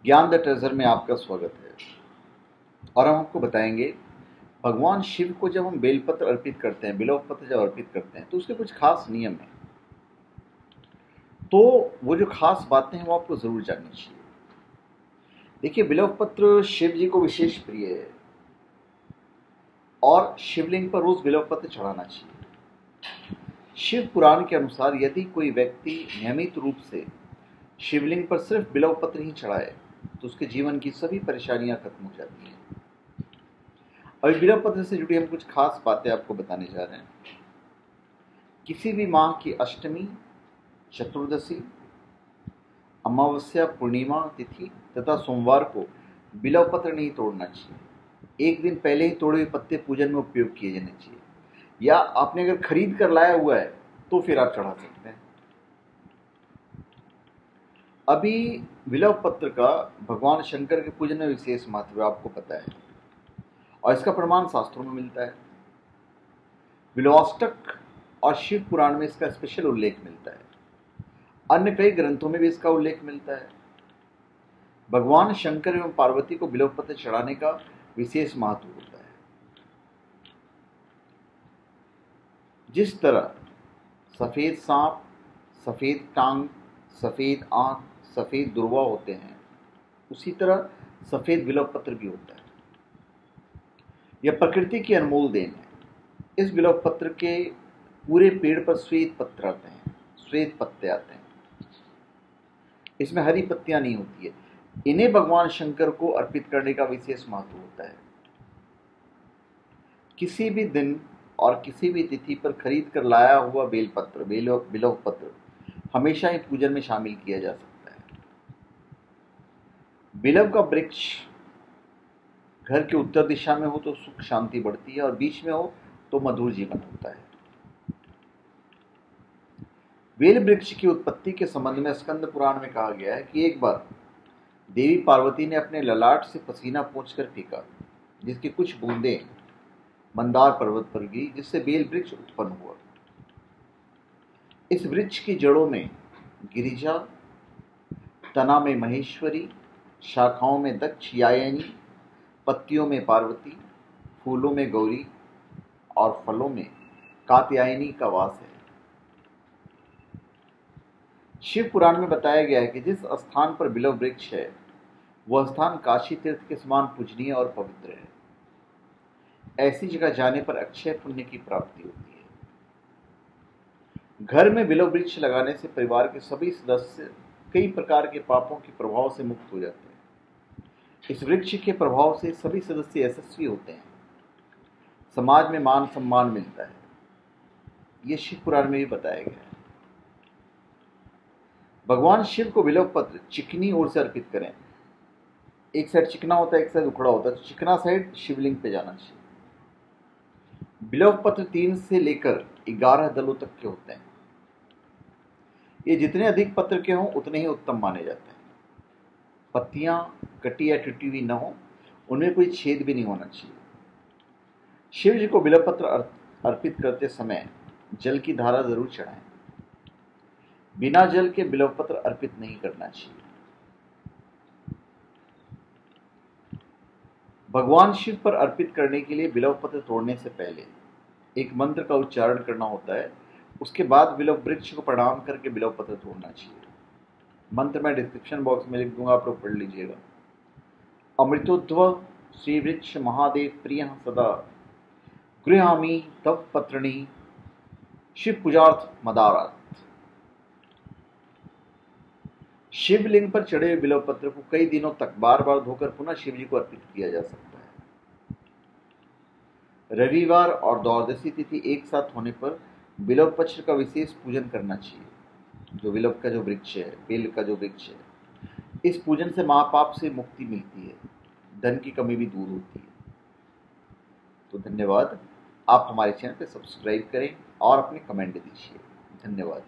ज्ञान the treasure में आपका स्वागत है। और हम आपको बताएंगे भगवान शिव को जब हम बेलपत्र अर्पित करते हैं, बिल्व पत्र जब अर्पित करते हैं तो उसके कुछ खास नियम हैं। तो वो जो खास बातें हैं वो आपको जरूर जाननी चाहिए। देखिए, बिल्व पत्र शिव जी को विशेष प्रिय है और शिवलिंग पर रोज बिल्व पत्र चढ़ाना चाहिए। शिव पुराण के अनुसार यदि कोई व्यक्ति नियमित रूप से शिवलिंग पर सिर्फ बिल्व पत्र ही चढ़ाए तो उसके जीवन की सभी परेशानियां खत्म हो जाती हैं। और बिल्व पत्र से जुड़ी हम कुछ खास बातें आपको बताने जा रहे हैं। किसी भी माह की अष्टमी, चतुर्दशी, अमावस्या, पूर्णिमा तिथि तथा सोमवार को बिल्व पत्र नहीं तोड़ना चाहिए। एक दिन पहले ही तोड़े हुए पत्ते पूजन में उपयोग किए जाने चाहिए, या आपने अगर खरीद कर लाया हुआ है तो फिर आप चढ़ा सकते हैं। अभी बिल्व पत्र का भगवान शंकर के पूजन में विशेष महत्व आपको पता है और इसका प्रमाण शास्त्रों में मिलता है। बिल्वाष्टक और शिव पुराण में इसका स्पेशल उल्लेख मिलता है। अन्य कई ग्रंथों में भी इसका उल्लेख मिलता है। भगवान शंकर एवं पार्वती को बिल्व पत्र चढ़ाने का विशेष महत्व होता है। जिस तरह सफेद सांप, सफेद टांग, सफेद आंख, सफेद दुर्वा होते हैं, उसी तरह सफेद बिल्व पत्र भी होता है। यह प्रकृति की अनमोल देन है। इस बिल्व पत्र के पूरे पेड़ पर श्वेत पत्र आते हैं, श्वेत पत्ते आते हैं। इसमें हरी पत्तियां नहीं होती है। इन्हें भगवान शंकर को अर्पित करने का विशेष महत्व होता है। किसी भी दिन और किसी भी तिथि पर खरीद कर लाया हुआ बेलपत्र, बिल्व पत्र हमेशा ही पूजन में शामिल किया जा सकता है। बिल्व का वृक्ष घर के उत्तर दिशा में हो तो सुख शांति बढ़ती है और बीच में हो तो मधुर जीवन होता है। बेल वृक्ष की उत्पत्ति के संबंध में स्कंद पुराण में कहा गया है कि एक बार देवी पार्वती ने अपने ललाट से पसीना पोंछकर फेंका, जिसकी कुछ बूंदें मंदार पर्वत पर गिरी, जिससे बेल वृक्ष उत्पन्न हुआ। इस वृक्ष की जड़ों में गिरिजा, तना में महेश्वरी, शाखाओं में दक्ष यायनी, पत्तियों में पार्वती, फूलों में गौरी और फलों में कात्यायनी का वास है। शिव पुराण में बताया गया है कि जिस स्थान पर बिल्व वृक्ष है वह स्थान काशी तीर्थ के समान पूजनीय और पवित्र है। ऐसी जगह जाने पर अक्षय पुण्य की प्राप्ति होती है। घर में बिल्व वृक्ष लगाने से परिवार के सभी सदस्य कई प्रकार के पापों के प्रभाव से मुक्त हो जाते हैं। इस वृक्ष के प्रभाव से सभी सदस्य यशस्वी होते हैं। समाज में मान सम्मान मिलता है। यह शिव पुराण में भी बताया गया है। भगवान शिव को बिल्व पत्र चिकनी ओर से अर्पित करें। एक साइड चिकना होता है, एक साइड उखड़ा होता है, तो चिकना साइड शिवलिंग पे जाना चाहिए। बिल्व पत्र 3 से लेकर 11 दलों तक के होते हैं। ये जितने अधिक पत्र के हों उतने ही उत्तम माने जाते हैं। पत्तियां कटी या टूटी हुई न हो, उनमें कोई छेद भी नहीं होना चाहिए। शिव जी को बिल्व पत्र अर्पित करते समय जल की धारा जरूर चढ़ाएं। बिना जल के बिल्व पत्र अर्पित नहीं करना चाहिए। भगवान शिव पर अर्पित करने के लिए बिल्व पत्र तोड़ने से पहले एक मंत्र का उच्चारण करना होता है। उसके बाद बिल्व वृक्ष को प्रणाम करके बिल्व पत्र तोड़ना चाहिए। मंत्र मैं डिस्क्रिप्शन बॉक्स में लिख दूंगा, आप लोग पढ़ लीजिएगा। अमृतोद्भव श्री वृक्ष महादेव प्रिय सदा गृहामी तव पत्रणी शिव पूजार्थ मदारात। शिवलिंग पर चढ़े हुए बिल्व पत्र को कई दिनों तक बार बार धोकर पुनः शिव जी को अर्पित किया जा सकता है। रविवार और द्वादशी तिथि एक साथ होने पर बिल्व पत्र का विशेष पूजन करना चाहिए। जो बिल्व का जो वृक्ष है, बेल का जो वृक्ष है, इस पूजन से महापाप से मुक्ति मिलती है, धन की कमी भी दूर होती है। तो धन्यवाद। आप हमारे चैनल पर सब्सक्राइब करें और अपने कमेंट दीजिए। धन्यवाद।